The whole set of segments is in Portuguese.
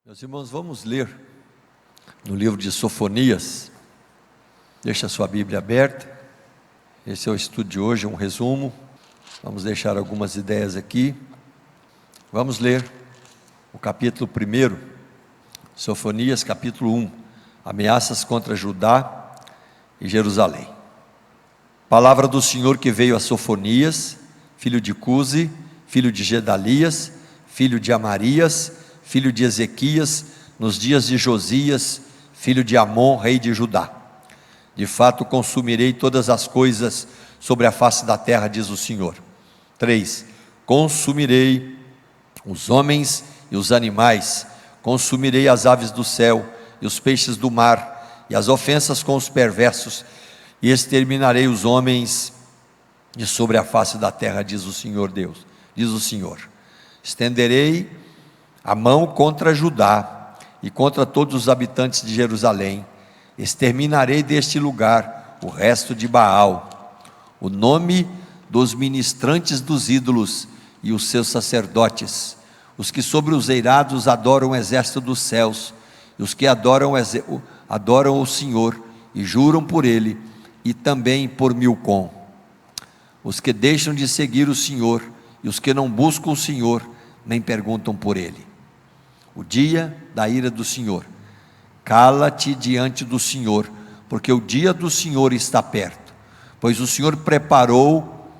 Meus irmãos, vamos ler no livro de Sofonias. Deixa a sua Bíblia aberta. Esse é o estudo de hoje, um resumo. Vamos deixar algumas ideias aqui. Vamos ler o capítulo 1, Sofonias capítulo 1, ameaças contra Judá e Jerusalém. Palavra do Senhor que veio a Sofonias, filho de Cusi, filho de Gedalias, filho de Amarias, filho de Ezequias, nos dias de Josias, filho de Amon, rei de Judá. De fato consumirei todas as coisas sobre a face da terra, diz o Senhor. 3. Consumirei os homens e os animais, consumirei as aves do céu e os peixes do mar, e as ofensas com os perversos, e exterminarei os homens de sobre a face da terra, diz o Senhor Deus. Diz o Senhor: estenderei a mão contra Judá e contra todos os habitantes de Jerusalém, exterminarei deste lugar o resto de Baal, o nome dos ministrantes dos ídolos e os seus sacerdotes, os que sobre os eirados adoram o exército dos céus, e os que adoram o Senhor e juram por ele, e também por Milcom, os que deixam de seguir o Senhor, e os que não buscam o Senhor, nem perguntam por ele. O dia da ira do Senhor, cala-te diante do Senhor, porque o dia do Senhor está perto, pois o Senhor preparou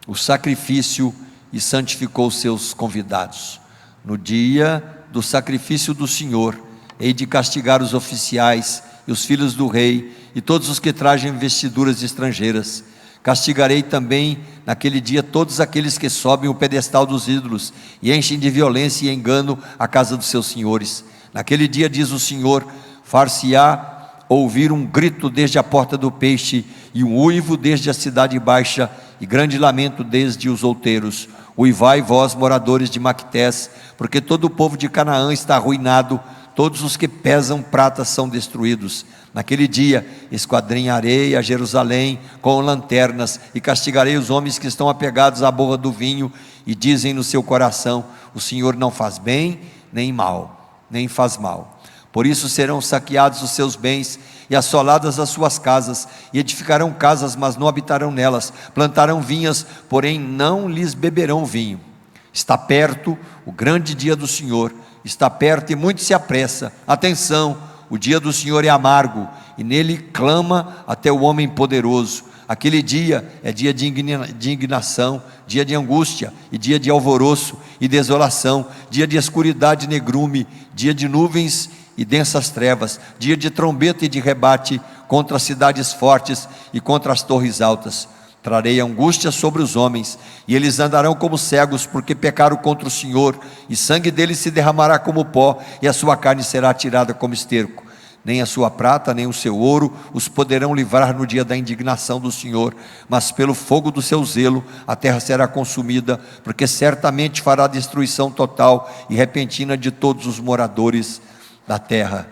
o sacrifício e santificou os seus convidados. No dia do sacrifício do Senhor, hei de castigar os oficiais e os filhos do rei, e todos os que trazem vestiduras estrangeiras. Castigarei também naquele dia todos aqueles que sobem o pedestal dos ídolos, e enchem de violência e engano a casa dos seus senhores. Naquele dia, diz o Senhor, far-se-á ouvir um grito desde a porta do peixe, e um uivo desde a cidade baixa, e grande lamento desde os outeiros. Uivai vós, moradores de Maquetés, porque todo o povo de Canaã está arruinado, todos os que pesam prata são destruídos. Naquele dia esquadrinharei a Jerusalém com lanternas, e castigarei os homens que estão apegados à borra do vinho, e dizem no seu coração: o Senhor não faz bem, nem mal, nem faz mal. Por isso serão saqueados os seus bens, e assoladas as suas casas, e edificarão casas, mas não habitarão nelas, plantarão vinhas, porém não lhes beberão vinho. Está perto o grande dia do Senhor, está perto e muito se apressa. Atenção, o dia do Senhor é amargo, e nele clama até o homem poderoso. Aquele dia é dia de indignação, dia de angústia, e dia de alvoroço e desolação, dia de escuridade e negrume, dia de nuvens e densas trevas, dia de trombeta e de rebate contra as cidades fortes e contra as torres altas. Trarei angústia sobre os homens, e eles andarão como cegos, porque pecaram contra o Senhor, e sangue deles se derramará como pó, e a sua carne será tirada como esterco. Nem a sua prata, nem o seu ouro os poderão livrar no dia da indignação do Senhor, mas pelo fogo do seu zelo a terra será consumida, porque certamente fará destruição total e repentina de todos os moradores da terra.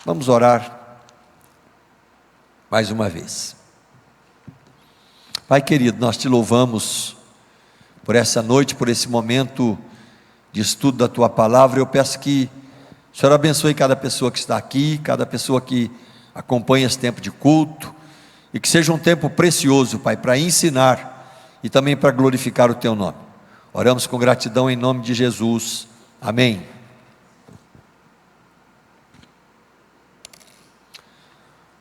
Vamos orar mais uma vez. Pai querido, nós te louvamos por essa noite, por esse momento de estudo da tua palavra. Eu peço que o Senhor abençoe cada pessoa que está aqui, cada pessoa que acompanha esse tempo de culto, e que seja um tempo precioso, Pai, para ensinar e também para glorificar o teu nome. Oramos com gratidão em nome de Jesus, amém.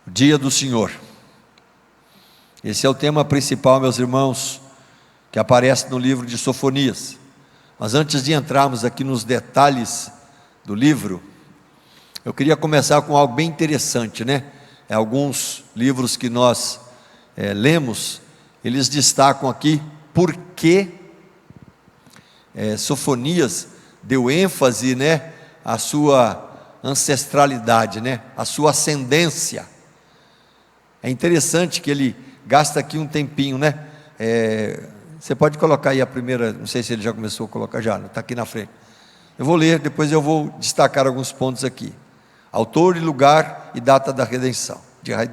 O dia do Senhor, esse é o tema principal, meus irmãos, que aparece no livro de Sofonias. Mas antes de entrarmos aqui nos detalhes do livro, eu queria começar com algo bem interessante, né? Alguns livros que nós lemos, eles destacam aqui por que Sofonias deu ênfase, né, à sua ancestralidade, né, à sua ascendência. É interessante que ele gasta aqui um tempinho, né? Você pode colocar aí a primeira, não sei se ele já começou a colocar, já, está aqui na frente. Eu vou ler, depois eu vou destacar alguns pontos aqui. Autor, lugar e data da redenção,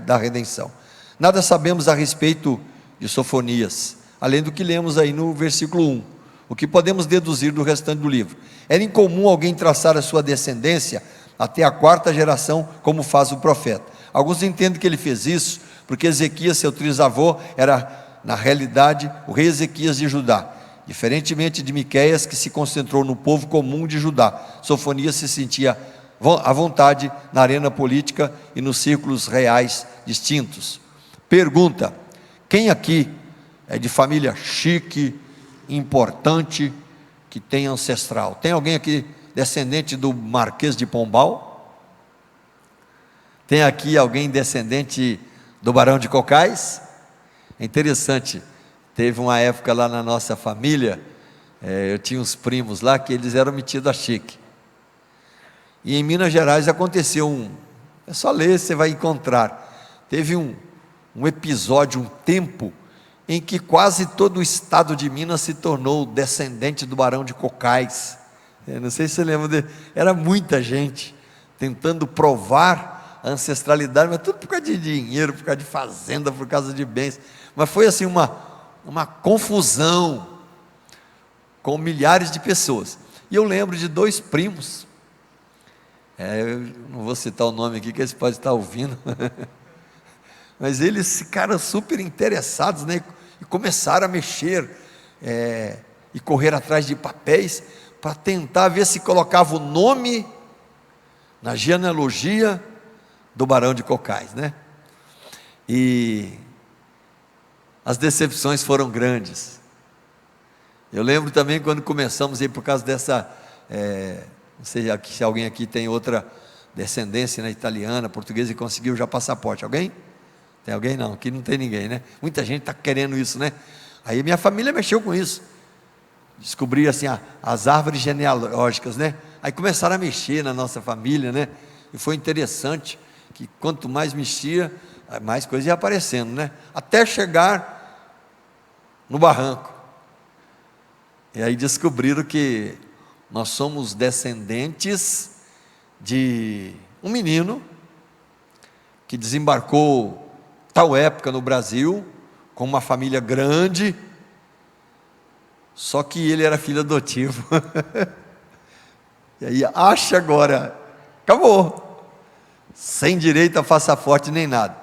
da redenção. Nada sabemos a respeito de Sofonias, além do que lemos aí no versículo 1. O que podemos deduzir do restante do livro? Era incomum alguém traçar a sua descendência até a 4ª geração, como faz o profeta. Alguns entendem que ele fez isso porque Ezequias, seu trisavô, era, na realidade, o rei Ezequias de Judá. Diferentemente de Miqueias, que se concentrou no povo comum de Judá, Sofonias se sentia à vontade na arena política e nos círculos reais distintos. Pergunta: quem aqui é de família chique, importante, que tem ancestral? Tem alguém aqui descendente do Marquês de Pombal? Tem aqui alguém descendente do Barão de Cocais? É interessante, teve uma época lá na nossa família, eu tinha uns primos lá que eles eram metidos a chique, e em Minas Gerais aconteceu é só ler, você vai encontrar, teve um episódio, um tempo, em que quase todo o estado de Minas se tornou descendente do Barão de Cocais. Não sei se você lembra era muita gente tentando provar a ancestralidade, mas tudo por causa de dinheiro, por causa de fazenda, por causa de bens. Mas foi assim uma confusão com milhares de pessoas. E eu lembro de 2 primos, eu não vou citar o nome aqui, que eles podem estar ouvindo, mas eles ficaram super interessados, né? E começaram a mexer e correr atrás de papéis para tentar ver se colocava o nome na genealogia do Barão de Cocais, né? E as decepções foram grandes. Eu lembro também quando começamos aí por causa dessa, não sei se alguém aqui tem outra descendência, né, italiana, portuguesa, e conseguiu já passaporte. Alguém? Tem alguém? Não, aqui não tem ninguém, né? Muita gente está querendo isso, né? Aí minha família mexeu com isso, descobri assim as árvores genealógicas, né? Aí começaram a mexer na nossa família, né? E foi interessante que quanto mais mexia, mais coisa ia aparecendo, né? Até chegar no barranco. E aí descobriram que nós somos descendentes de um menino que desembarcou tal época no Brasil, com uma família grande, só que ele era filho adotivo. E aí acha agora, acabou, sem direito a passaporte nem nada.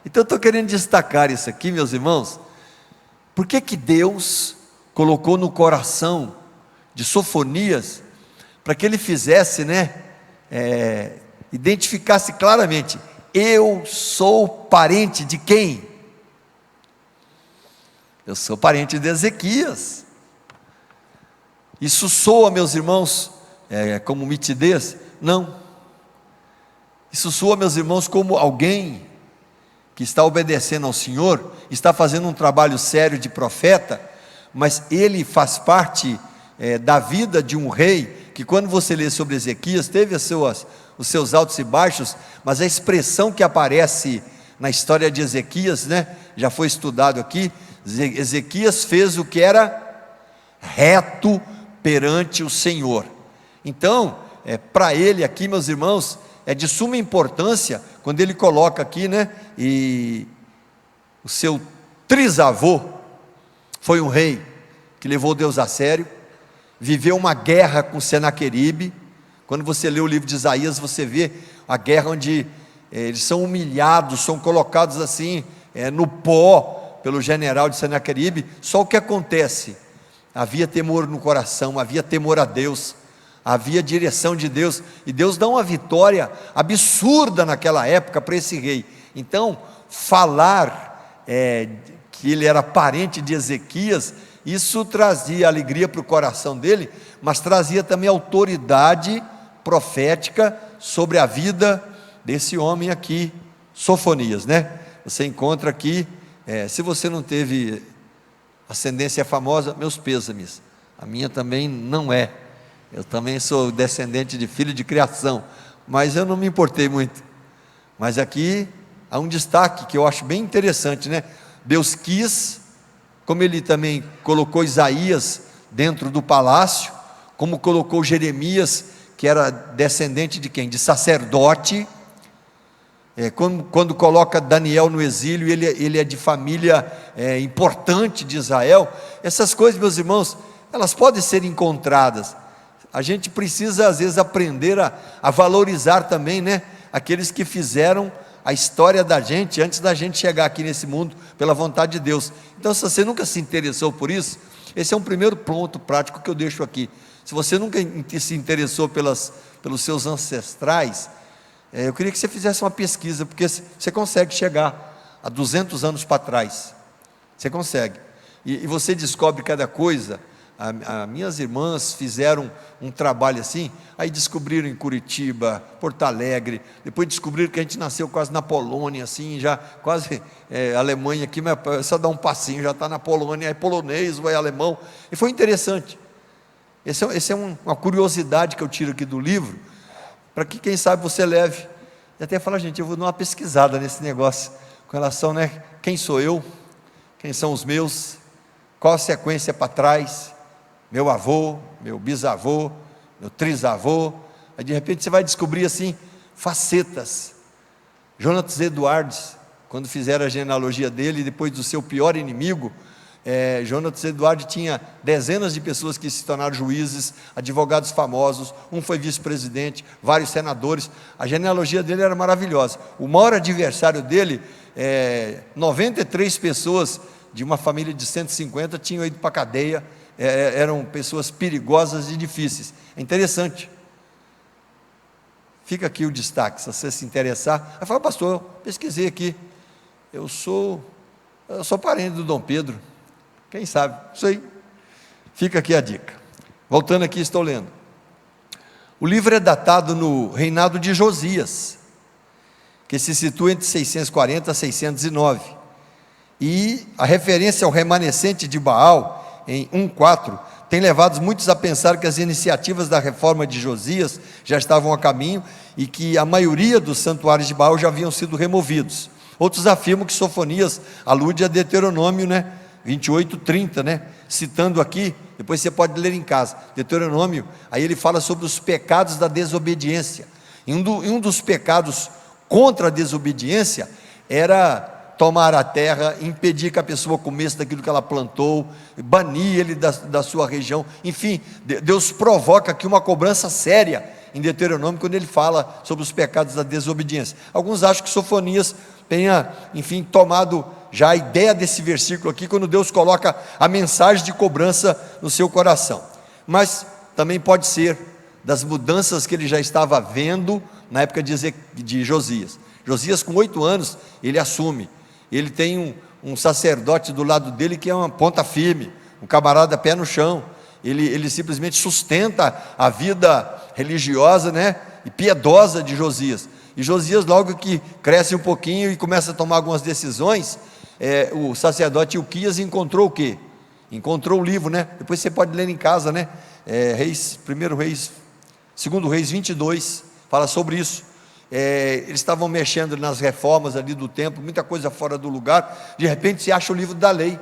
Então eu estou querendo destacar isso aqui, meus irmãos. Por que Deus colocou no coração de Sofonias, para que ele fizesse, né, identificasse claramente: eu sou parente de quem? Eu sou parente de Ezequias. Isso soa, meus irmãos, como mitidez? Não. Isso soa, meus irmãos, como alguém que está obedecendo ao Senhor, está fazendo um trabalho sério de profeta, mas ele faz parte da vida de um rei, que quando você lê sobre Ezequias, teve os seus altos e baixos, mas a expressão que aparece na história de Ezequias, né, já foi estudado aqui. Ezequias fez o que era reto perante o Senhor. Então, para ele aqui, meus irmãos, é de suma importância, quando ele coloca aqui, né, e o seu trisavô foi um rei que levou Deus a sério, viveu uma guerra com Senaqueribe. Quando você lê o livro de Isaías, você vê a guerra onde eles são humilhados, são colocados assim, no pó, pelo general de Senaqueribe. Só o que acontece? Havia temor no coração, havia temor a Deus, havia direção de Deus, e Deus dá uma vitória absurda naquela época para esse rei. Então, falar que ele era parente de Ezequias, isso trazia alegria para o coração dele, mas trazia também autoridade profética sobre a vida desse homem aqui, Sofonias, né? Você encontra aqui, se você não teve ascendência famosa, meus pêsames, a minha também não é. Eu também sou descendente de filho de criação, mas eu não me importei muito. Mas aqui há um destaque que eu acho bem interessante, né? Deus quis, como ele também colocou Isaías dentro do palácio, como colocou Jeremias, que era descendente de quem? De sacerdote. Quando coloca Daniel no exílio, ele é de família importante de Israel. Essas coisas, meus irmãos, elas podem ser encontradas. A gente precisa às vezes aprender a valorizar também, né, aqueles que fizeram a história da gente antes da gente chegar aqui nesse mundo pela vontade de Deus. Então, se você nunca se interessou por isso, esse é um primeiro ponto prático que eu deixo aqui. Se você nunca se interessou pelos seus ancestrais, eu queria que você fizesse uma pesquisa, porque você consegue chegar a 200 anos para trás. Você consegue. E você descobre cada coisa. Minhas irmãs fizeram um trabalho assim, aí descobriram em Curitiba, Porto Alegre, depois descobriram que a gente nasceu quase na Polônia, assim, já quase Alemanha aqui, mas só dá um passinho, já está na Polônia, é polonês ou é alemão, e foi interessante. Essa é uma curiosidade que eu tiro aqui do livro, para que quem sabe você leve, e até fala, gente, eu vou dar uma pesquisada nesse negócio, com relação, né, quem sou eu, quem são os meus, qual a sequência para trás, meu avô, meu bisavô, meu trisavô, aí de repente você vai descobrir assim, facetas. Jonatas Eduardes, quando fizeram a genealogia dele, depois do seu pior inimigo, Jonatas Eduardes tinha dezenas de pessoas que se tornaram juízes, advogados famosos, um foi vice-presidente, vários senadores, a genealogia dele era maravilhosa. O maior adversário dele, 93 pessoas de uma família de 150 tinham ido para a cadeia, eram pessoas perigosas e difíceis. É interessante. Fica aqui o destaque, se você se interessar. Aí fala, pastor, eu pesquisei aqui, eu sou parente do Dom Pedro, quem sabe, isso aí. Fica aqui a dica. Voltando aqui, estou lendo. O livro é datado no reinado de Josias, que se situa entre 640 a 609, e a referência ao remanescente de Baal, em 1:4, tem levado muitos a pensar que as iniciativas da reforma de Josias já estavam a caminho e que a maioria dos santuários de Baal já haviam sido removidos. Outros afirmam que Sofonias alude a Deuteronômio, 28:30, citando aqui, depois você pode ler em casa, Deuteronômio, aí ele fala sobre os pecados da desobediência. E um dos pecados contra a desobediência era tomar a terra, impedir que a pessoa comesse daquilo que ela plantou, banir ele da sua região. Enfim, Deus provoca aqui uma cobrança séria em Deuteronômio, quando ele fala sobre os pecados da desobediência. Alguns acham que Sofonias tenha, enfim, tomado já a ideia desse versículo aqui, quando Deus coloca a mensagem de cobrança no seu coração. Mas também pode ser das mudanças que ele já estava vendo na época de Josias. Josias, com 8 anos, ele assume. Ele tem um sacerdote do lado dele que é uma ponta firme, um camarada pé no chão. Ele simplesmente sustenta a vida religiosa, e piedosa de Josias. E Josias, logo que cresce um pouquinho e começa a tomar algumas decisões, o sacerdote Ilquias encontrou o quê? Encontrou o livro, depois você pode ler em casa, Reis, 1 Reis, 2 Reis 22, fala sobre isso. Eles estavam mexendo nas reformas ali do templo, muita coisa fora do lugar, de repente se acha o livro da lei,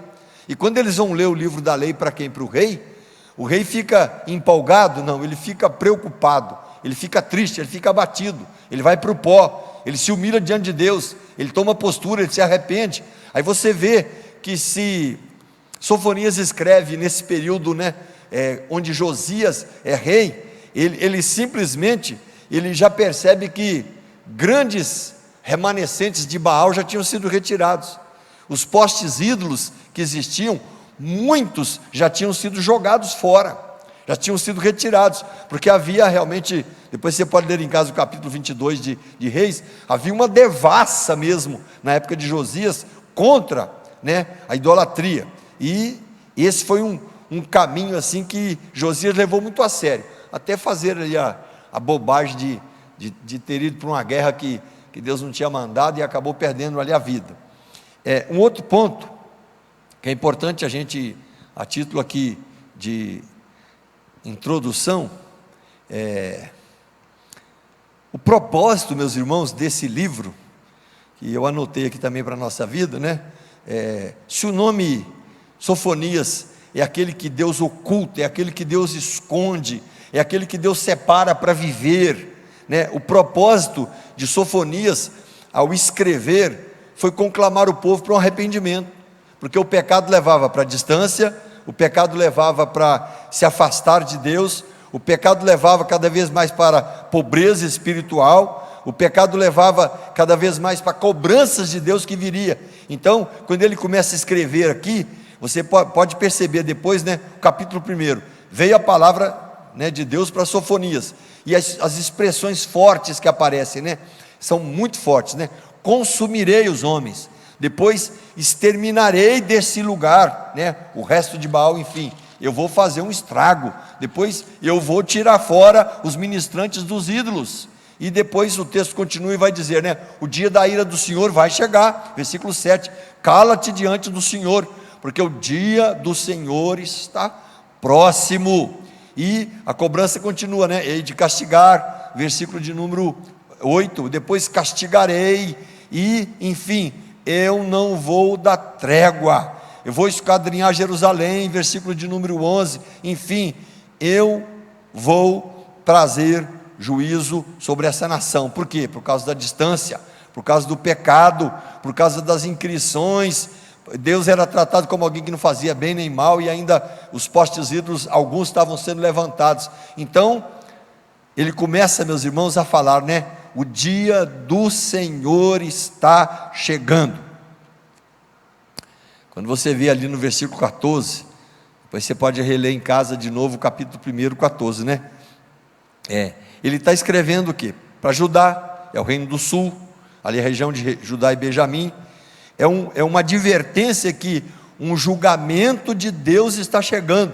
e quando eles vão ler o livro da lei, para quem? Para o rei fica empolgado? Não, ele fica preocupado, ele fica triste, ele fica abatido, ele vai para o pó, ele se humilha diante de Deus, ele toma postura, ele se arrepende. Aí você vê que se Sofonias escreve nesse período, onde Josias é rei, ele simplesmente, ele já percebe que grandes remanescentes de Baal já tinham sido retirados, os postes ídolos que existiam, muitos já tinham sido jogados fora, já tinham sido retirados, porque havia realmente, depois você pode ler em casa o capítulo 22 de Reis, havia uma devassa mesmo, na época de Josias, contra a idolatria, e esse foi um caminho assim que Josias levou muito a sério, até fazer ali a bobagem de ter ido para uma guerra que Deus não tinha mandado e acabou perdendo ali a vida. Um outro ponto que é importante a gente, a título aqui de introdução, o propósito, meus irmãos, desse livro, que eu anotei aqui também para a nossa vida, se o nome Sofonias é aquele que Deus oculta, é aquele que Deus esconde, é aquele que Deus separa para viver, o propósito de Sofonias, ao escrever, foi conclamar o povo para um arrependimento, porque o pecado levava para a distância, o pecado levava para se afastar de Deus, o pecado levava cada vez mais para pobreza espiritual, o pecado levava cada vez mais para cobranças de Deus que viria. Então, quando ele começa a escrever aqui, você pode perceber depois, né, o capítulo 1, veio a palavra, né, de Deus para Sofonias, e as expressões fortes que aparecem, né, são muito fortes, né? Consumirei os homens, depois exterminarei desse lugar, né, o resto de Baal, enfim, eu vou fazer um estrago, depois eu vou tirar fora os ministrantes dos ídolos, e depois o texto continua e vai dizer, né, o dia da ira do Senhor vai chegar, versículo 7, cala-te diante do Senhor, porque o dia do Senhor está próximo, e a cobrança continua, né, hei de castigar, versículo de número 8, depois castigarei, e enfim, eu não vou dar trégua, eu vou esquadrinhar Jerusalém, versículo de número 11, enfim, eu vou trazer juízo sobre essa nação. Por quê? Por causa da distância, por causa do pecado, por causa das inscrições. Deus era tratado como alguém que não fazia bem nem mal, e ainda os postes ídolos, alguns estavam sendo levantados. Então, ele começa, meus irmãos, a falar, né, o dia do Senhor está chegando. Quando você vê ali no versículo 14, depois você pode reler em casa de novo o capítulo 1, 14, né? Ele está escrevendo o quê? Para Judá, é o reino do sul, ali a região de Judá e Benjamim, é uma advertência que um julgamento de Deus está chegando,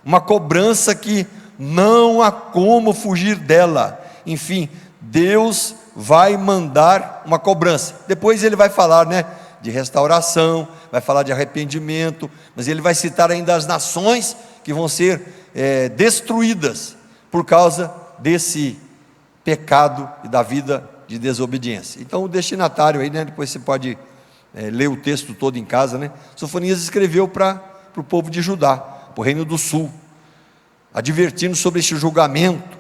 uma cobrança que não há como fugir dela, enfim, Deus vai mandar uma cobrança. Depois ele vai falar, né, de restauração, vai falar de arrependimento, mas ele vai citar ainda as nações que vão ser destruídas por causa desse pecado e da vida de desobediência. Então o destinatário aí, né, depois você pode ler o texto todo em casa, né? Sofonias escreveu para o povo de Judá, para o reino do sul, advertindo sobre este julgamento,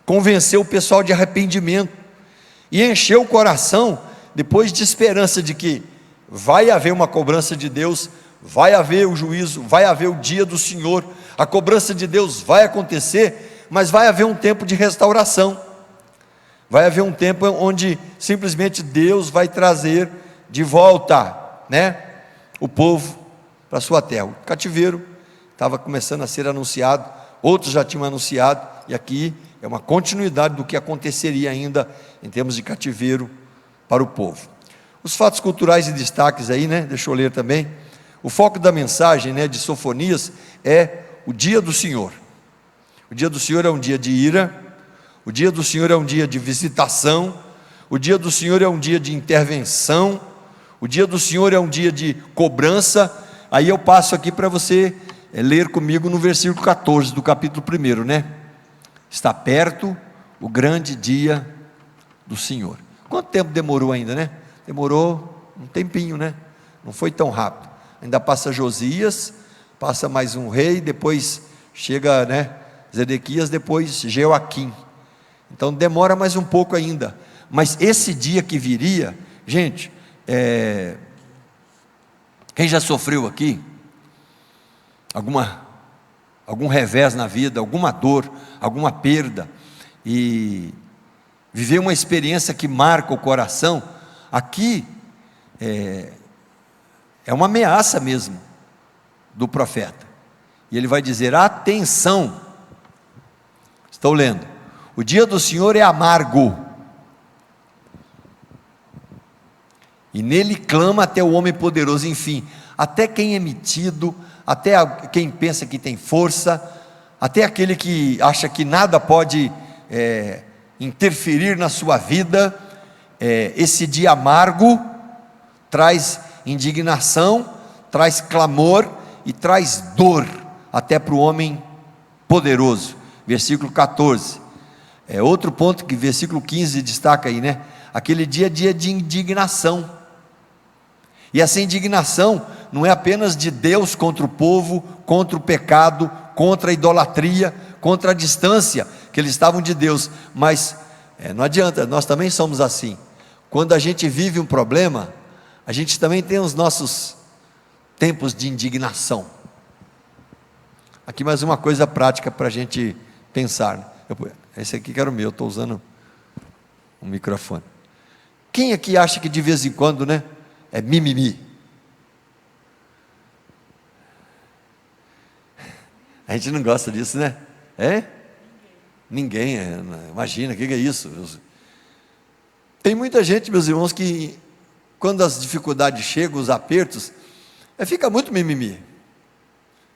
convenceu o pessoal de arrependimento, e encheu o coração depois de esperança de que vai haver uma cobrança de Deus, vai haver o juízo, vai haver o dia do Senhor, a cobrança de Deus vai acontecer, mas vai haver um tempo de restauração, vai haver um tempo onde simplesmente Deus vai trazer de volta, né, o povo para a sua terra. O cativeiro estava começando a ser anunciado, outros já tinham anunciado, e aqui é uma continuidade do que aconteceria ainda em termos de cativeiro para o povo. Os fatos culturais e destaques aí, né, deixa eu ler também. O foco da mensagem, né, de Sofonias é o dia do Senhor. O dia do Senhor é um dia de ira, o dia do Senhor é um dia de visitação, o dia do Senhor é um dia de intervenção, o dia do Senhor é um dia de cobrança. Aí eu passo aqui para você ler comigo no versículo 14 do capítulo 1, né? Está perto o grande dia do Senhor. Quanto tempo demorou ainda, né? Demorou um tempinho, né? Não foi tão rápido. Ainda passa Josias, passa mais um rei, depois chega, né, Zedequias, depois Joaquim. Então demora mais um pouco ainda. Mas esse dia que viria, gente, quem já sofreu aqui algum revés na vida, alguma dor, alguma perda, e viver uma experiência que marca o coração, aqui é uma ameaça mesmo do profeta, e ele vai dizer: atenção, estou lendo, o dia do Senhor é amargo, e nele clama até o homem poderoso, enfim, até quem é metido, até quem pensa que tem força, até aquele que acha que nada pode interferir na sua vida. Esse dia amargo traz indignação, traz clamor e traz dor até para o homem poderoso. Versículo 14, outro ponto que versículo 15 destaca aí, né? Aquele dia é dia de indignação, e essa indignação não é apenas de Deus contra o povo, contra o pecado, contra a idolatria, contra a distância que eles estavam de Deus, mas não adianta, nós também somos assim. Quando a gente vive um problema, a gente também tem os nossos tempos de indignação. Aqui mais uma coisa prática para a gente pensar. Esse aqui que era o meu, estou usando um microfone. Quem aqui acha que de vez em quando, né, é mimimi? A gente não gosta disso, né? É? Ninguém, imagina, o que é isso? Tem muita gente, meus irmãos, que quando as dificuldades chegam, os apertos, fica muito mimimi.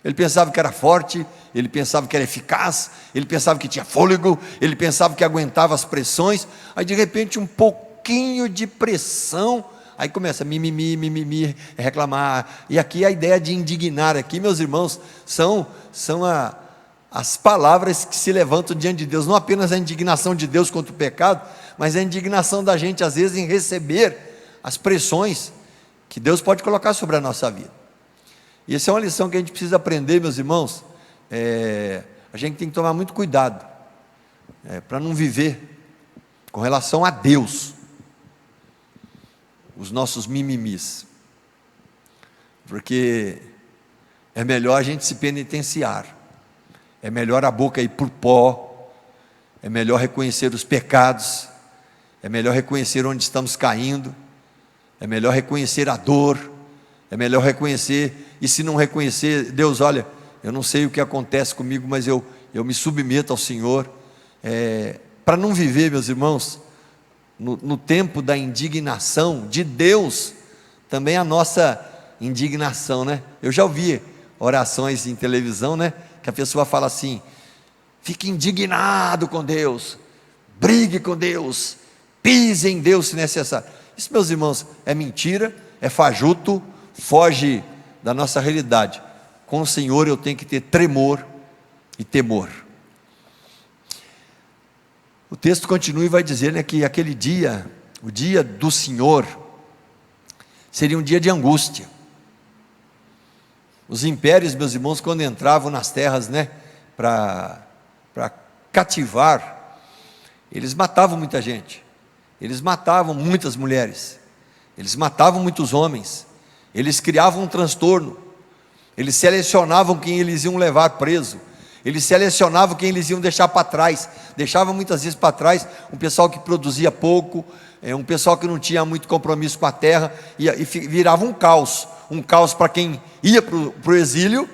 Ele pensava que era forte, ele pensava que era eficaz, ele pensava que tinha fôlego, ele pensava que aguentava as pressões, aí de repente um pouquinho de pressão, aí começa mimimi, reclamar. E aqui a ideia de indignar aqui, meus irmãos, são as palavras que se levantam diante de Deus, não apenas a indignação de Deus contra o pecado, mas a indignação da gente às vezes em receber as pressões que Deus pode colocar sobre a nossa vida. E essa é uma lição que a gente precisa aprender, meus irmãos. A gente tem que tomar muito cuidado para não viver com relação a Deus os nossos mimimis, porque é melhor a gente se penitenciar, é melhor a boca ir por pó, é melhor reconhecer os pecados, é melhor reconhecer onde estamos caindo, é melhor reconhecer a dor, é melhor reconhecer. E se não reconhecer, Deus, olha, eu não sei o que acontece comigo, mas eu me submeto ao Senhor, para não viver, meus irmãos, no tempo da indignação de Deus, também a nossa indignação, né? Eu já ouvi orações em televisão, né? Que a pessoa fala assim: fique indignado com Deus, brigue com Deus, pise em Deus se necessário. Isso, meus irmãos, é mentira, é fajuto, foge da nossa realidade. Com o Senhor eu tenho que ter tremor e temor. O texto continua e vai dizer, né, que aquele dia, o dia do Senhor, seria um dia de angústia. Os impérios, meus irmãos, quando entravam nas terras, né, para cativar, eles matavam muita gente, eles matavam muitas mulheres, eles matavam muitos homens, eles criavam um transtorno, eles selecionavam quem eles iam levar preso, eles selecionavam quem eles iam deixar para trás, deixavam muitas vezes para trás um pessoal que produzia pouco, um pessoal que não tinha muito compromisso com a terra, e virava um caos para quem ia para o exílio,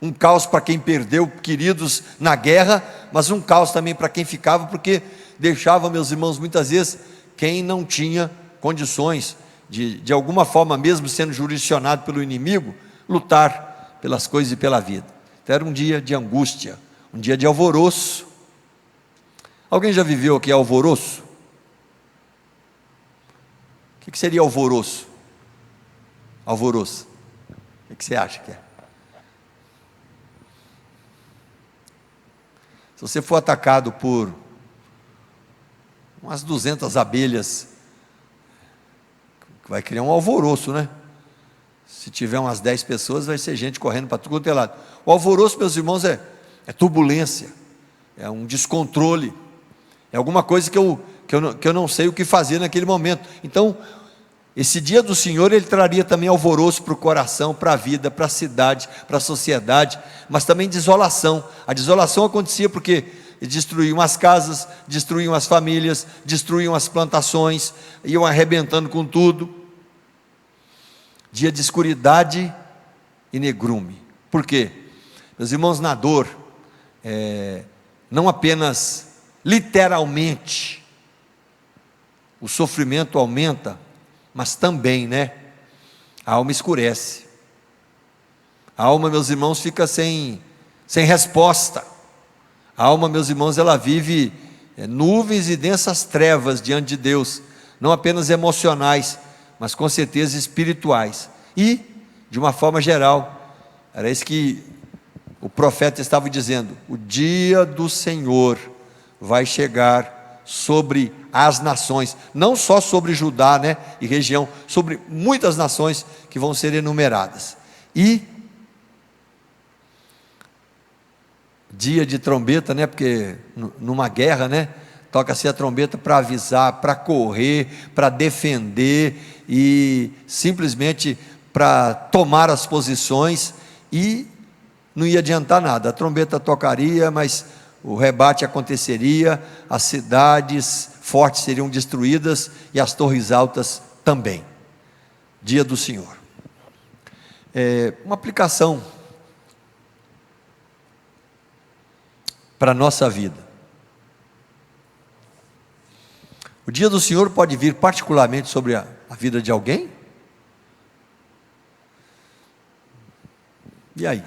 um caos para quem perdeu queridos na guerra, mas um caos também para quem ficava, porque deixava, meus irmãos, muitas vezes quem não tinha condições de alguma forma, mesmo sendo jurisdicionado pelo inimigo, lutar pelas coisas e pela vida. Então era um dia de angústia, um dia de alvoroço. Alguém já viveu aqui alvoroço? O que seria alvoroço? Alvoroço, o que você acha que é? Se você for atacado por umas 200 abelhas, vai criar um alvoroço, né? Se tiver umas 10 pessoas, vai ser gente correndo para tudo quanto é lado. O alvoroço, meus irmãos, é turbulência, é um descontrole, é alguma coisa que eu não sei o que fazer naquele momento. Então, esse dia do Senhor, ele traria também alvoroço para o coração, para a vida, para a cidade, para a sociedade, mas também desolação. A desolação acontecia porque destruíam as casas, destruíam as famílias, destruíam as plantações, iam arrebentando com tudo. Dia de escuridade e negrume. Por quê? Meus irmãos, na dor, não apenas literalmente o sofrimento aumenta, mas também, né, a alma escurece. A alma, meus irmãos, fica sem resposta. A alma, meus irmãos, ela vive nuvens e densas trevas diante de Deus, não apenas emocionais, mas com certeza espirituais. E, de uma forma geral, era isso que o profeta estava dizendo: o dia do Senhor vai chegar sobre as nações, não só sobre Judá, né, e região, sobre muitas nações que vão ser enumeradas. E dia de trombeta, né, porque numa guerra, né, toca-se a trombeta para avisar, para correr, para defender e simplesmente para tomar as posições. E não ia adiantar nada. A trombeta tocaria, mas o rebate aconteceria, as cidades fortes seriam destruídas e as torres altas também. Dia do Senhor. Uma aplicação para a nossa vida. O dia do Senhor pode vir particularmente sobre a vida de alguém? E aí?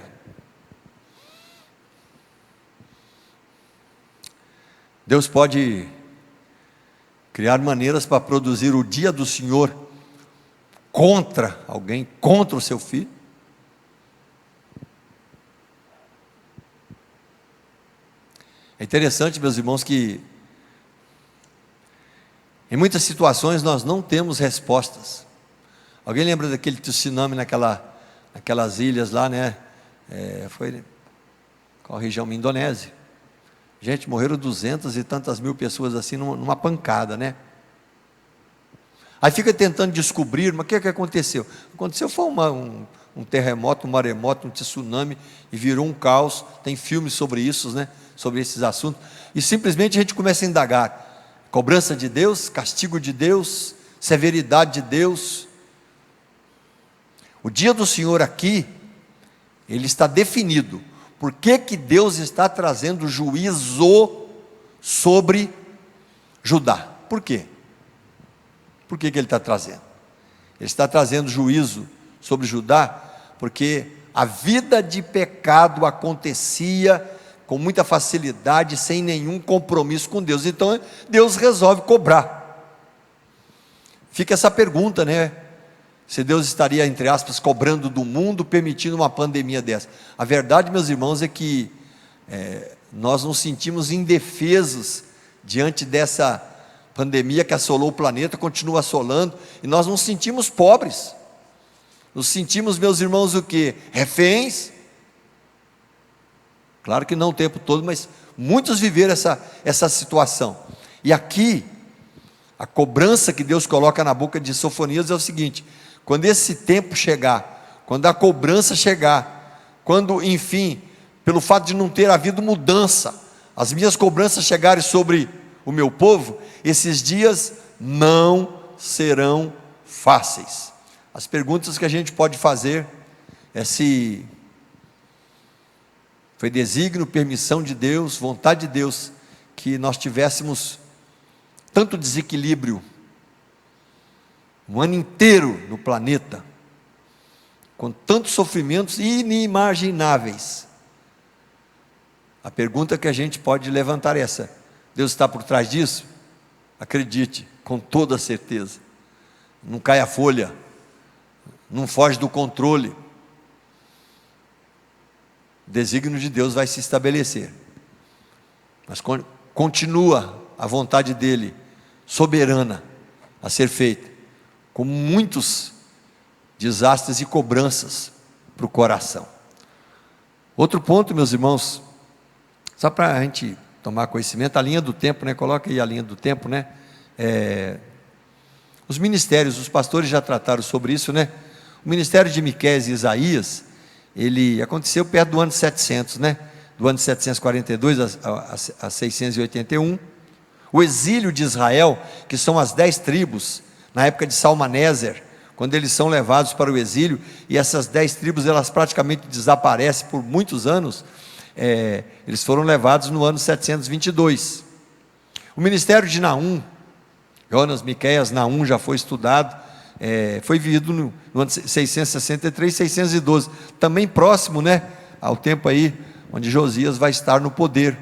Deus pode criar maneiras para produzir o dia do Senhor contra alguém, contra o seu filho? É interessante, meus irmãos, que em muitas situações nós não temos respostas. Alguém lembra daquele tsunami naquelas ilhas lá, né? Foi qual região? Indonésia. Gente, morreram 200 e tantas mil pessoas assim numa pancada, né? Aí fica tentando descobrir, mas o que aconteceu? Aconteceu foi um terremoto, um maremoto, um tsunami, e virou um caos. Tem filmes sobre isso, né? Sobre esses assuntos. E simplesmente a gente começa a indagar. Cobrança de Deus, castigo de Deus, severidade de Deus. O dia do Senhor aqui, ele está definido. Por que Deus está trazendo juízo sobre Judá? Por quê? Por que Ele está trazendo? Ele está trazendo juízo sobre Judá, porque a vida de pecado acontecia com muita facilidade, sem nenhum compromisso com Deus. Então Deus resolve cobrar. Fica essa pergunta, né? Se Deus estaria, entre aspas, cobrando do mundo, permitindo uma pandemia dessa. A verdade, meus irmãos, é que nós nos sentimos indefesos diante dessa pandemia que assolou o planeta, continua assolando, e nós nos sentimos pobres. Nos sentimos, meus irmãos, o quê? Reféns. Claro que não o tempo todo, mas muitos viveram essa situação. E aqui, a cobrança que Deus coloca na boca de Sofonias é o seguinte: quando esse tempo chegar, quando a cobrança chegar, quando, enfim, pelo fato de não ter havido mudança, as minhas cobranças chegarem sobre o meu povo, esses dias não serão fáceis. As perguntas que a gente pode fazer é se foi desígnio, permissão de Deus, vontade de Deus, que nós tivéssemos tanto desequilíbrio um ano inteiro no planeta, com tantos sofrimentos inimagináveis. A pergunta que a gente pode levantar é essa: Deus está por trás disso? Acredite, com toda certeza. Não cai a folha, não foge do controle. O desígnio de Deus vai se estabelecer, mas continua a vontade dele, soberana, a ser feita, com muitos desastres e cobranças para o coração. Outro ponto, meus irmãos, só para a gente tomar conhecimento, a linha do tempo, né? Coloca aí a linha do tempo, né? Os ministérios, os pastores já trataram sobre isso, né? O ministério de Miqueias e Isaías, ele aconteceu perto do ano 700, né? Do ano 742 a 681. O exílio de Israel, que são as 10 tribos, na época de Salmaneser, quando eles são levados para o exílio, e essas 10 tribos, elas praticamente desaparecem por muitos anos, eles foram levados no ano 722. O ministério de Naum, Jonas, Miqueias, Naum já foi estudado, foi vivido no ano 663, 612, também próximo, né, ao tempo aí, onde Josias vai estar no poder.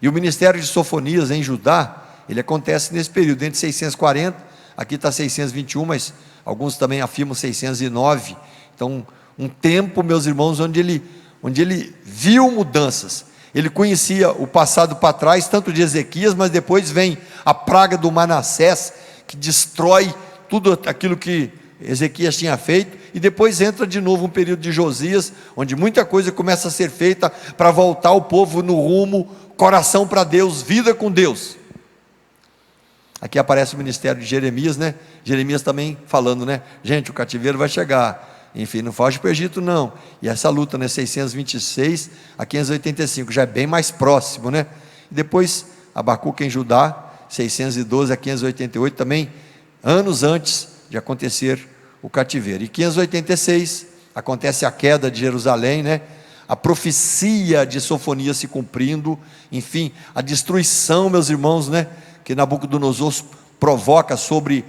E o ministério de Sofonias em Judá, ele acontece nesse período, entre 640, aqui está 621, mas alguns também afirmam 609, então um tempo, meus irmãos, onde ele viu mudanças. Ele conhecia o passado para trás, tanto de Ezequias, mas depois vem a praga do Manassés, que destrói tudo aquilo que Ezequias tinha feito, e depois entra de novo um período de Josias, onde muita coisa começa a ser feita para voltar o povo no rumo, coração para Deus, vida com Deus. Aqui aparece o ministério de Jeremias, né? Jeremias também falando, né? Gente, o cativeiro vai chegar, enfim, não foge para o Egito não. E essa luta, né, 626 a 585, já é bem mais próximo, né? E depois Abacuque em Judá, 612 a 588, também anos antes de acontecer o cativeiro. E 586 acontece a queda de Jerusalém, né? A profecia de Sofonias se cumprindo, enfim, a destruição, meus irmãos, né, que Nabucodonosor provoca sobre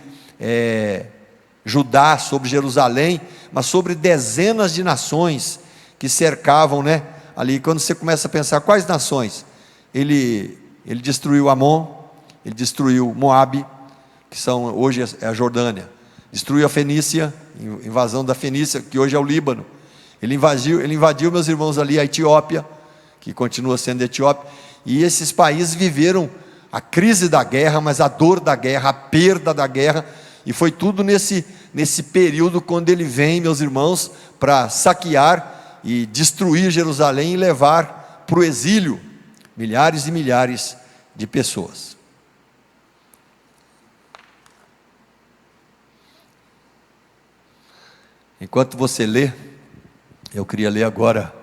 Judá, sobre Jerusalém, mas sobre dezenas de nações que cercavam, né, ali. Quando você começa a pensar quais nações, ele destruiu Amon, ele destruiu Moabe, que são hoje é a Jordânia, destruiu a Fenícia, invasão da Fenícia, que hoje é o Líbano. Ele invadiu, meus irmãos, ali a Etiópia, que continua sendo Etiópia, e esses países viveram a crise da guerra, mas a dor da guerra, a perda da guerra, e foi tudo nesse período quando ele vem, meus irmãos, para saquear e destruir Jerusalém e levar para o exílio milhares e milhares de pessoas. Enquanto você lê, eu queria ler agora,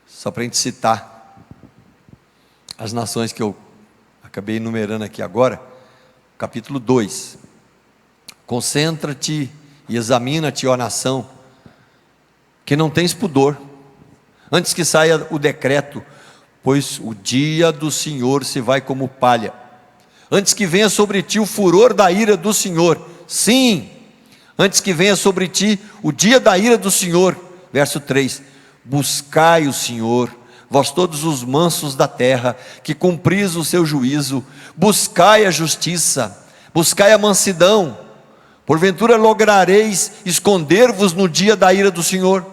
só para a gente citar as nações que eu acabei enumerando aqui agora, capítulo 2. Concentra-te e examina-te, ó nação, que não tens pudor, antes que saia o decreto, pois o dia do Senhor se vai como palha, antes que venha sobre ti o furor da ira do Senhor, sim, antes que venha sobre ti o dia da ira do Senhor. Verso 3, buscai o Senhor, vós todos os mansos da terra, que cumpris o seu juízo, buscai a justiça, buscai a mansidão, porventura lograreis esconder-vos no dia da ira do Senhor,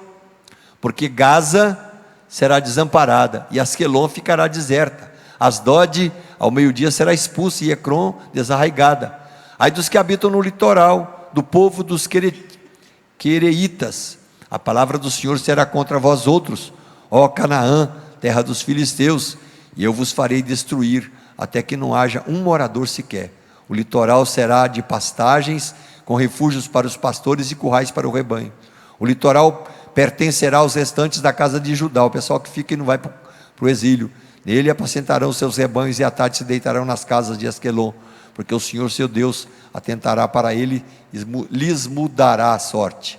porque Gaza será desamparada, e Asquelon ficará deserta, Asdod ao meio-dia será expulsa, e Ecrom desarraigada. Ai dos que habitam no litoral, do povo dos quereitas, a palavra do Senhor será contra vós outros, ó Canaã, terra dos filisteus, e eu vos farei destruir, até que não haja um morador sequer. O litoral será de pastagens, com refúgios para os pastores e currais para o rebanho. O litoral pertencerá aos restantes da casa de Judá, o pessoal que fica e não vai para o exílio. Nele apacentarão seus rebanhos, e à tarde se deitarão nas casas de Asquelon, porque o Senhor seu Deus atentará para ele e lhes mudará a sorte.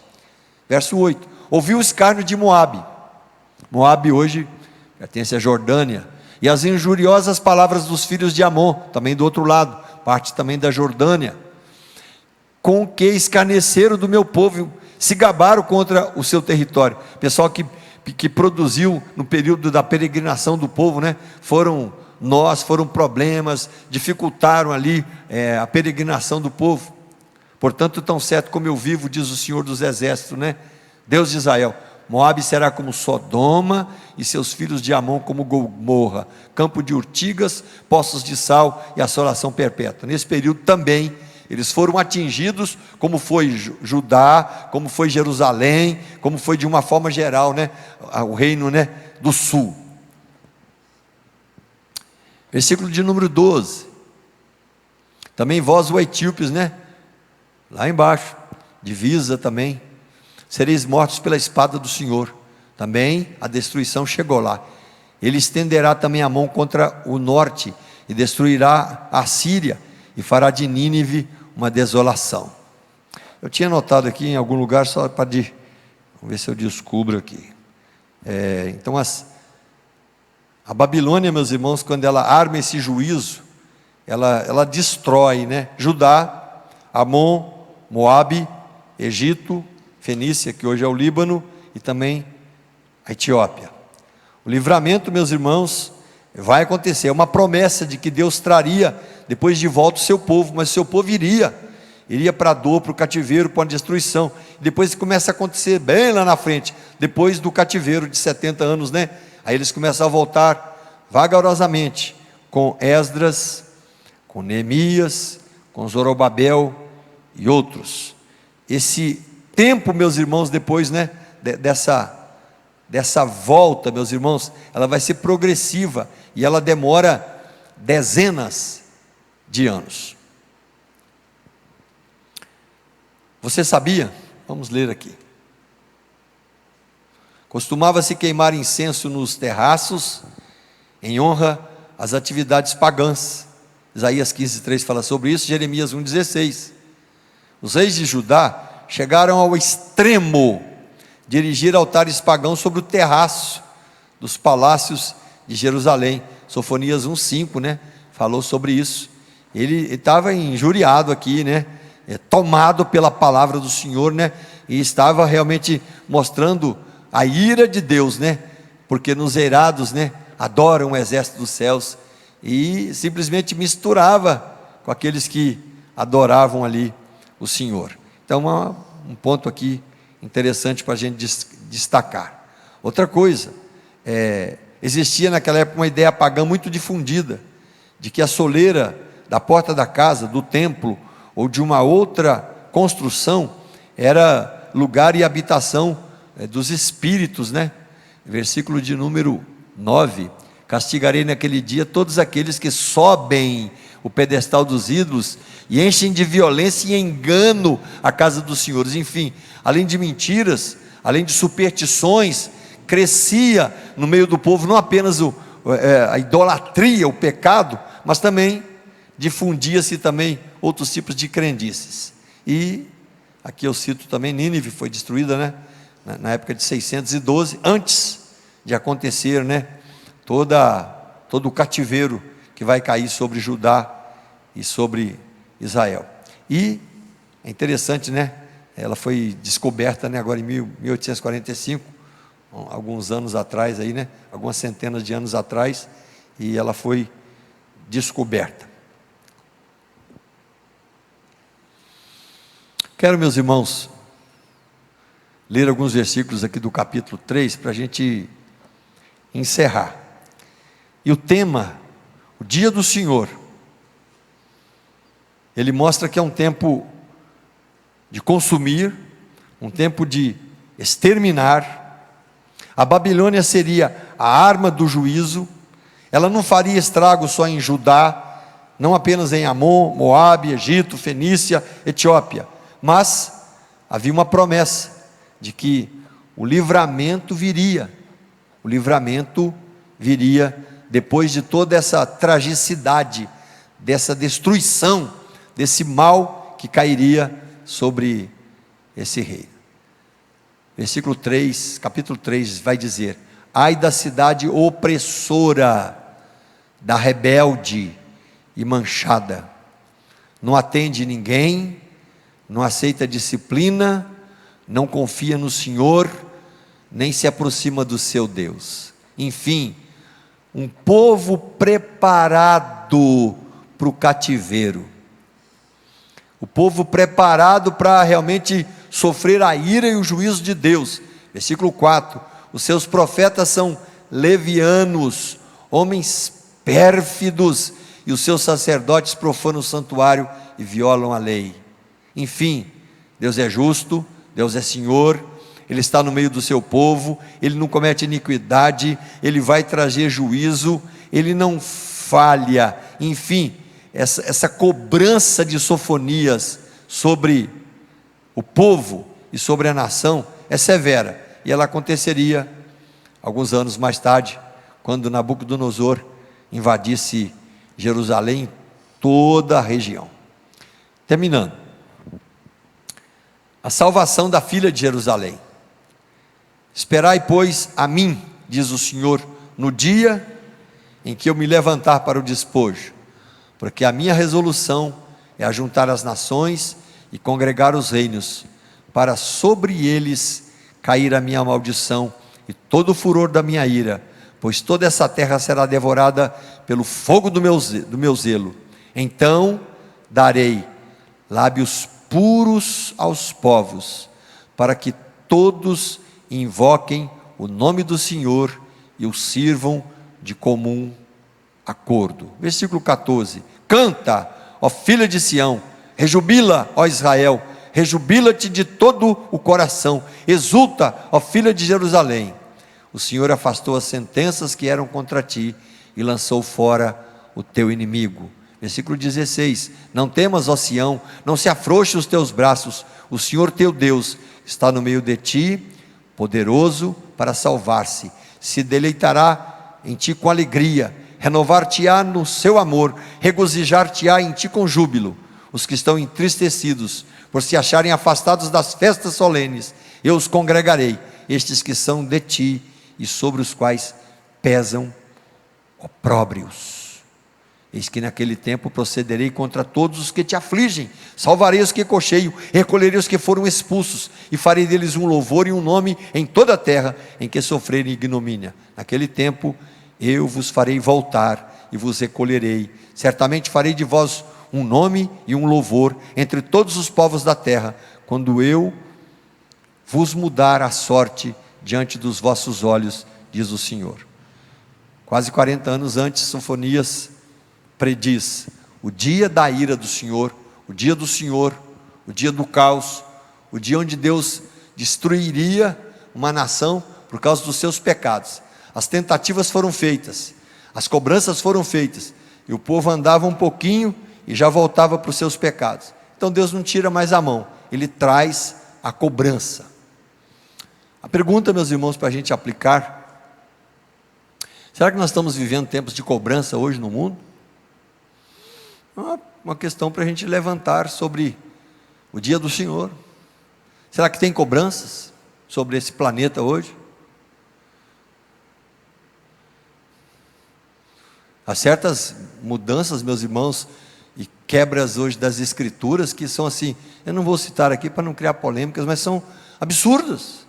Verso 8, ouviu o escárnio de Moabe. Moabe hoje pertence à Jordânia, e as injuriosas palavras dos filhos de Amon, também do outro lado, parte também da Jordânia, com que escarneceram do meu povo, se gabaram contra o seu território. Pessoal que produziu no período da peregrinação do povo, né? Foram problemas, dificultaram ali a peregrinação do povo. Portanto, tão certo como eu vivo, diz o Senhor dos Exércitos, né? Deus de Israel, Moabe será como Sodoma, e seus filhos de Amon como Gomorra, campo de urtigas, poços de sal e assolação perpétua. Nesse período também eles foram atingidos, como foi Judá, como foi Jerusalém, como foi de uma forma geral, né, o reino, né, do sul. Versículo de número 12. Também vós, os etíopes, né, lá embaixo, divisa também, sereis mortos pela espada do Senhor. Também a destruição chegou lá. Ele estenderá também a mão contra o norte, e destruirá a Síria, e fará de Nínive uma desolação. Eu tinha notado aqui em algum lugar, só para vamos ver se eu descubro aqui. Então a Babilônia, meus irmãos, quando ela arma esse juízo, ela destrói, né, Judá, Amon, Moabe, Egito, Fenícia, que hoje é o Líbano, e também a Etiópia. O livramento, meus irmãos, vai acontecer. É uma promessa de que Deus traria depois de volta o seu povo, mas o seu povo iria para a dor, para o cativeiro, para a destruição. Depois começa a acontecer bem lá na frente, depois do cativeiro de 70 anos, né? Aí eles começam a voltar vagarosamente, com Esdras, com Neemias, com Zorobabel e outros. Esse tempo, meus irmãos, depois, né, dessa volta, meus irmãos, ela vai ser progressiva, e ela demora dezenas de anos. Você sabia? Vamos ler aqui. Costumava-se queimar incenso nos terraços, em honra às atividades pagãs. Isaías 15:3 fala sobre isso, Jeremias 1:16. Os reis de Judá chegaram ao extremo de erigir altares pagãos sobre o terraço dos palácios de Jerusalém. Sofonias 1:5, né? Falou sobre isso. Ele estava injuriado aqui, né? Tomado pela palavra do Senhor, né? E estava realmente mostrando a ira de Deus, né? Porque nos eirados, né, adoram o exército dos céus, e simplesmente misturava com aqueles que adoravam ali o Senhor. Então, um ponto aqui interessante para a gente destacar. Outra coisa, existia naquela época uma ideia pagã muito difundida, de que a soleira da porta da casa, do templo, ou de uma outra construção, era lugar e habitação dos espíritos, né? Versículo de número 9: castigarei naquele dia todos aqueles que sobem o pedestal dos ídolos e enchem de violência e engano a casa dos senhores. Enfim, além de mentiras, além de superstições, crescia no meio do povo não apenas a idolatria, o pecado, mas também difundia-se também outros tipos de crendices. E aqui eu cito também, Nínive foi destruída, né, na época de 612, antes de acontecer, né, todo o cativeiro que vai cair sobre Judá e sobre Israel. E é interessante, né, ela foi descoberta, né, agora em 1845, alguns anos atrás aí, né, algumas centenas de anos atrás, e ela foi descoberta. Quero, meus irmãos, ler alguns versículos aqui do capítulo 3 para a gente encerrar. E o tema, o dia do Senhor, ele mostra que é um tempo de consumir, um tempo de exterminar. A Babilônia seria a arma do juízo. Ela não faria estrago só em Judá, não apenas em Amon, Moabe, Egito, Fenícia, Etiópia, mas havia uma promessa de que o livramento viria depois de toda essa tragicidade, dessa destruição, desse mal que cairia sobre esse rei. Versículo 3, capítulo 3 vai dizer: ai da cidade opressora, da rebelde e manchada, não atende ninguém, não aceita disciplina, não confia no Senhor, nem se aproxima do seu Deus. Enfim, um povo preparado para o cativeiro, o povo preparado para realmente sofrer a ira e o juízo de Deus. Versículo 4: os seus profetas são levianos, homens pérfidos, e os seus sacerdotes profanam o santuário e violam a lei. Enfim, Deus é justo, Deus é Senhor, Ele está no meio do seu povo, Ele não comete iniquidade, Ele vai trazer juízo, Ele não falha. Enfim, essa cobrança de Sofonias sobre o povo e sobre a nação é severa, e ela aconteceria alguns anos mais tarde, quando Nabucodonosor invadisse Jerusalém, toda a região. Terminando, a salvação da filha de Jerusalém. Esperai, pois, a mim, diz o Senhor, no dia em que eu me levantar para o despojo, porque a minha resolução é ajuntar as nações e congregar os reinos, para sobre eles cair a minha maldição e todo o furor da minha ira, pois toda essa terra será devorada pelo fogo do meu zelo. Então darei lábios puros aos povos, para que todos invoquem o nome do Senhor e o sirvam de comum acordo. Versículo 14: canta, ó filha de Sião, rejubila, ó Israel, rejubila-te de todo o coração, exulta, ó filha de Jerusalém. O Senhor afastou as sentenças que eram contra ti e lançou fora o teu inimigo. Versículo 16: Não temas, ó Sião, não se afrouxe os teus braços, o Senhor teu Deus está no meio de ti, poderoso para salvar-se, se deleitará em ti com alegria, renovar-te-á no seu amor, regozijar-te-á em ti com júbilo. Os que estão entristecidos, por se acharem afastados das festas solenes, eu os congregarei, estes que são de ti, e sobre os quais pesam opróbrios. Eis que naquele tempo procederei contra todos os que te afligem, salvarei os que cocheiam, recolherei os que foram expulsos, e farei deles um louvor e um nome em toda a terra, em que sofrerem ignomínia. Naquele tempo eu vos farei voltar, e vos recolherei, certamente farei de vós um nome e um louvor, entre todos os povos da terra, quando eu vos mudar a sorte, diante dos vossos olhos, diz o Senhor. Quase 40 anos antes, Sofonias prediz o dia da ira do Senhor, o dia do Senhor, o dia do caos, o dia onde Deus destruiria uma nação por causa dos seus pecados. As tentativas foram feitas, as cobranças foram feitas, e o povo andava um pouquinho e já voltava para os seus pecados. Então Deus não tira mais a mão, Ele traz a cobrança. A pergunta, meus irmãos, para a gente aplicar: será que nós estamos vivendo tempos de cobrança hoje no mundo? Uma questão para a gente levantar sobre o dia do Senhor. Será que tem cobranças sobre esse planeta hoje? Há certas mudanças, meus irmãos, e quebras hoje das escrituras que são assim, eu não vou citar aqui para não criar polêmicas, mas são absurdas.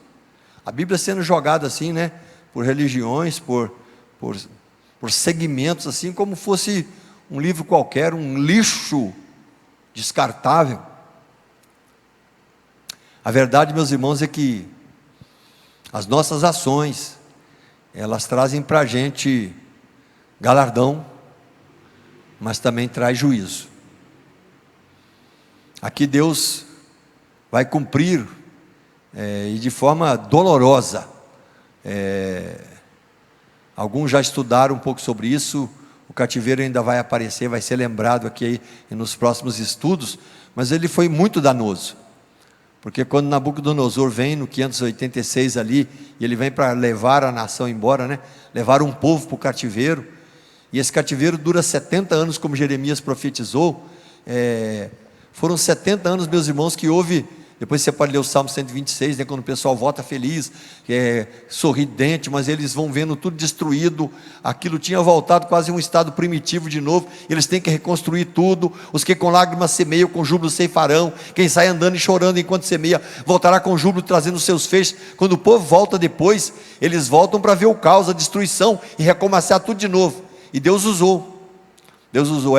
A Bíblia sendo jogada assim, né, por religiões, por segmentos, assim como fosse um livro qualquer, um lixo descartável. A verdade, meus irmãos, é que as nossas ações, elas trazem para a gente galardão, mas também traz juízo. Aqui Deus vai cumprir, e de forma dolorosa. Alguns já estudaram um pouco sobre isso. O cativeiro ainda vai aparecer, vai ser lembrado aqui nos próximos estudos, mas ele foi muito danoso, porque quando Nabucodonosor vem no 586 ali, e ele vem para levar a nação embora, né? Levar um povo para o cativeiro, e esse cativeiro dura 70 anos, como Jeremias profetizou. Foram 70 anos, meus irmãos, que houve. Depois você pode ler o Salmo 126, né, quando o pessoal volta feliz, sorridente, mas eles vão vendo tudo destruído. Aquilo tinha voltado quase a um estado primitivo de novo. Eles têm que reconstruir tudo. Os que com lágrimas semeiam, com júbilo ceifarão. Quem sai andando e chorando enquanto semeia, voltará com júbilo, trazendo seus feixes. Quando o povo volta depois, eles voltam para ver o caos, a destruição, e recomeçar tudo de novo. E Deus usou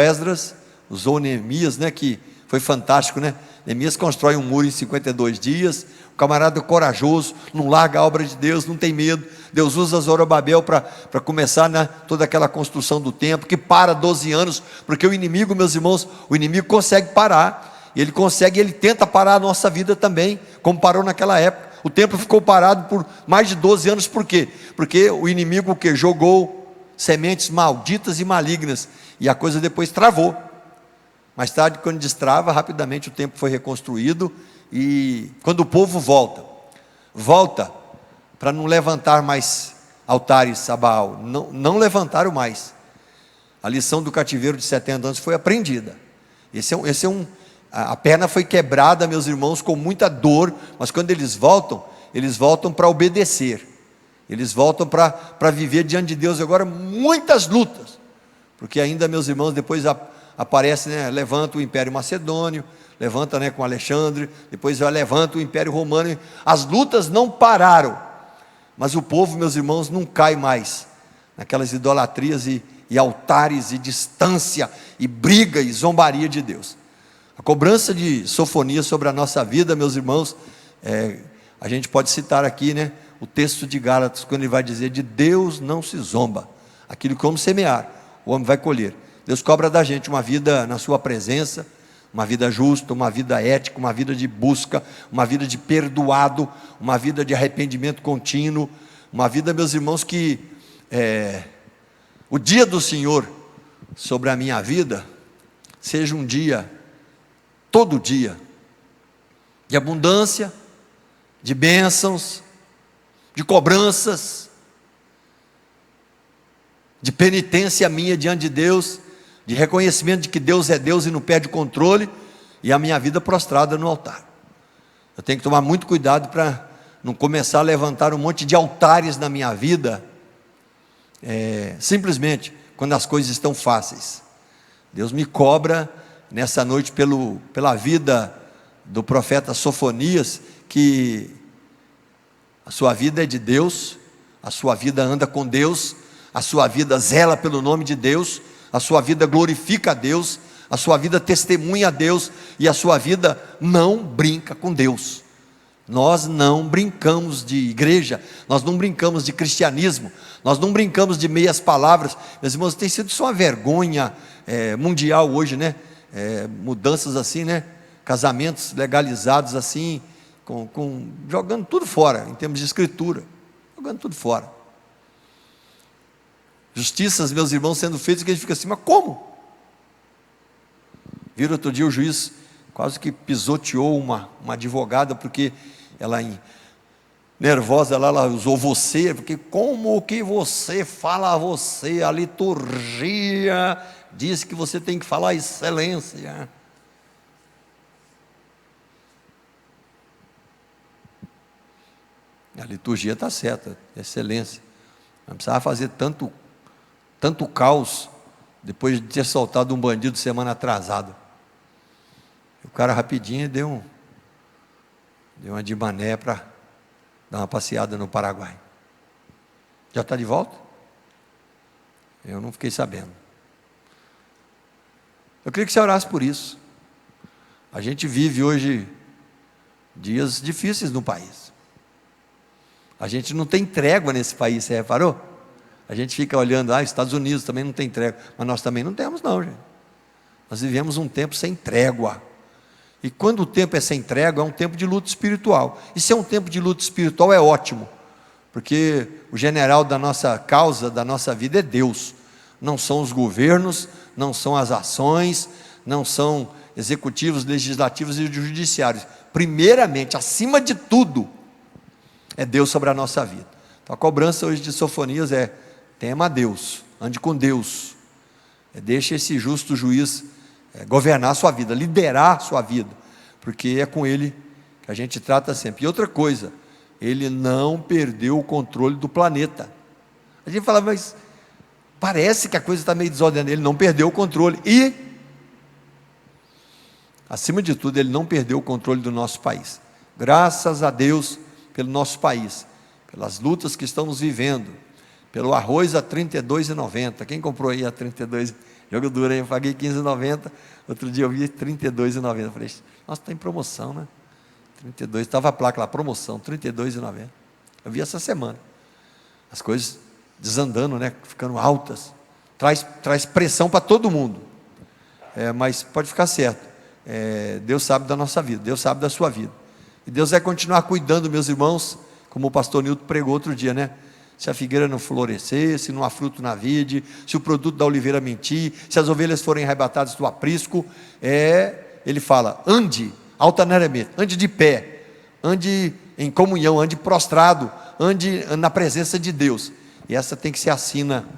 Esdras, usou Neemias, né, que foi fantástico, né? Neemias constrói um muro em 52 dias, o camarada é corajoso, não larga a obra de Deus, não tem medo. Deus usa Zorobabel para começar, né, toda aquela construção do templo, que para 12 anos, porque o inimigo, meus irmãos, o inimigo consegue parar, ele consegue, ele tenta parar a nossa vida também, como parou naquela época. O templo ficou parado por mais de 12 anos, por quê? Porque o inimigo que jogou sementes malditas e malignas, e a coisa depois travou. Mais tarde, quando destrava, rapidamente o templo foi reconstruído. E quando o povo volta para não levantar mais altares a Baal, não levantaram mais. A lição do cativeiro de 70 anos foi aprendida. A perna foi quebrada, meus irmãos, com muita dor, mas quando eles voltam para obedecer. Eles voltam para viver diante de Deus agora muitas lutas, porque ainda, meus irmãos, depois aparece, né, levanta o Império Macedônio, levanta, né, com Alexandre, depois levanta o Império Romano. As lutas não pararam, mas o povo, meus irmãos, não cai mais naquelas idolatrias e altares e distância e briga e zombaria de Deus. A cobrança de Sofonias sobre a nossa vida, meus irmãos, a gente pode citar aqui, né, o texto de Gálatas, quando ele vai dizer: de Deus não se zomba, aquilo que o homem semear, o homem vai colher. Deus cobra da gente uma vida na sua presença, uma vida justa, uma vida ética, uma vida de busca, uma vida de perdoado, uma vida de arrependimento contínuo, uma vida, meus irmãos, que o dia do Senhor sobre a minha vida seja um dia, todo dia, de abundância, de bênçãos, de cobranças, de penitência minha diante de Deus, de reconhecimento de que Deus é Deus e não perde o controle, e a minha vida prostrada no altar. Eu tenho que tomar muito cuidado para não começar a levantar um monte de altares na minha vida, simplesmente quando as coisas estão fáceis. Deus me cobra nessa noite pela vida do profeta Sofonias, que a sua vida é de Deus, a sua vida anda com Deus, a sua vida zela pelo nome de Deus, a sua vida glorifica a Deus, a sua vida testemunha a Deus, e a sua vida não brinca com Deus. Nós não brincamos de igreja, nós não brincamos de cristianismo, nós não brincamos de meias palavras. Meus irmãos, tem sido só uma vergonha mundial hoje, né? Mudanças assim, né? Casamentos legalizados assim, jogando tudo fora, em termos de escritura, jogando tudo fora. Justiças, meus irmãos, sendo feitas, que a gente fica assim, mas como? Viram outro dia o juiz quase que pisoteou uma advogada, porque ela, nervosa, ela usou você, porque como que você fala você, a liturgia diz que você tem que falar excelência. A liturgia está certa, excelência. Não precisava fazer tanto caos, depois de ter soltado um bandido semana atrasada. O cara rapidinho deu uma de mané para dar uma passeada no Paraguai. Já está de volta? Eu não fiquei sabendo. Eu queria que você orasse por isso. A gente vive hoje dias difíceis no país. A gente não tem trégua nesse país, você reparou? A gente fica olhando, Estados Unidos também não tem trégua, mas nós também não temos não, gente. Nós vivemos um tempo sem trégua. E quando o tempo é sem trégua, é um tempo de luta espiritual. E se é um tempo de luta espiritual, é ótimo, porque o general da nossa causa, da nossa vida, é Deus. Não são os governos, não são as ações, não são executivos, legislativos e judiciários. Primeiramente, acima de tudo, é Deus sobre a nossa vida. Então a cobrança hoje de Sofonias é: tema a Deus, ande com Deus, deixe esse justo juiz governar a sua vida, liderar a sua vida, porque é com Ele que a gente trata sempre. E outra coisa, Ele não perdeu o controle do planeta. A gente fala, mas parece que a coisa está meio desordenada. Ele não perdeu o controle e, acima de tudo, Ele não perdeu o controle do nosso país. Graças a Deus pelo nosso país, pelas lutas que estamos vivendo, pelo arroz a R$ 32,90. Quem comprou aí a 32? Jogo duro, hein? Eu paguei R$ 15,90. Outro dia eu vi R$ 32,90. Falei, nossa, está em promoção, né? 32, estava a placa lá, promoção, R$ 32,90. Eu vi essa semana. As coisas desandando, né? Ficando altas. Traz pressão para todo mundo. Mas pode ficar certo. Deus sabe da nossa vida, Deus sabe da sua vida. E Deus vai continuar cuidando, meus irmãos, como o pastor Nilton pregou outro dia, né? Se a figueira não florescer, se não há fruto na vide, se o produto da oliveira mentir, se as ovelhas forem arrebatadas do aprisco, ele fala, ande altaneiramente, ande de pé, ande em comunhão, ande prostrado, ande na presença de Deus. E essa tem que ser a sina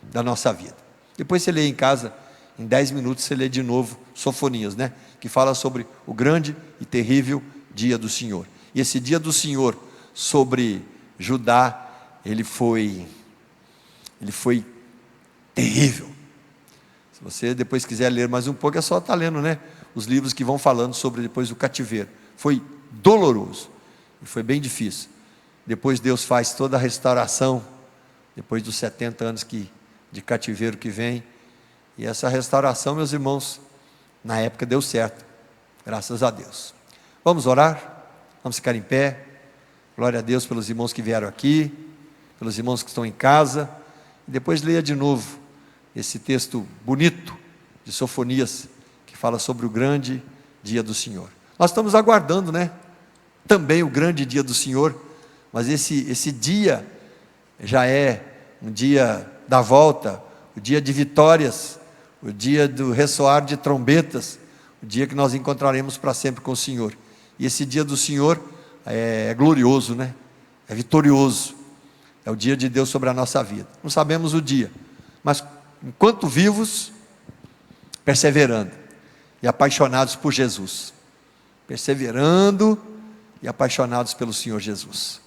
da nossa vida. Depois você lê em casa, em 10 minutos você lê de novo Sofonias, né? Que fala sobre o grande e terrível dia do Senhor. E esse dia do Senhor sobre Judá, ele foi terrível. Se você depois quiser ler mais um pouco, é só estar lendo, né? Os livros que vão falando sobre depois o cativeiro. Foi doloroso e foi bem difícil. Depois Deus faz toda a restauração, depois dos 70 anos de cativeiro que vem. E essa restauração, meus irmãos, na época deu certo, graças a Deus. Vamos orar? Vamos ficar em pé. Glória a Deus pelos irmãos que vieram aqui, pelos irmãos que estão em casa. E depois leia de novo esse texto bonito de Sofonias, que fala sobre o grande dia do Senhor. Nós estamos aguardando, né? Também o grande dia do Senhor, mas esse dia já é um dia da volta, o dia de vitórias, o dia do ressoar de trombetas, o dia que nós encontraremos para sempre com o Senhor. E esse dia do Senhor é glorioso, né? É vitorioso. É o dia de Deus sobre a nossa vida. Não sabemos o dia, mas enquanto vivos, perseverando e apaixonados por Jesus. Perseverando e apaixonados pelo Senhor Jesus.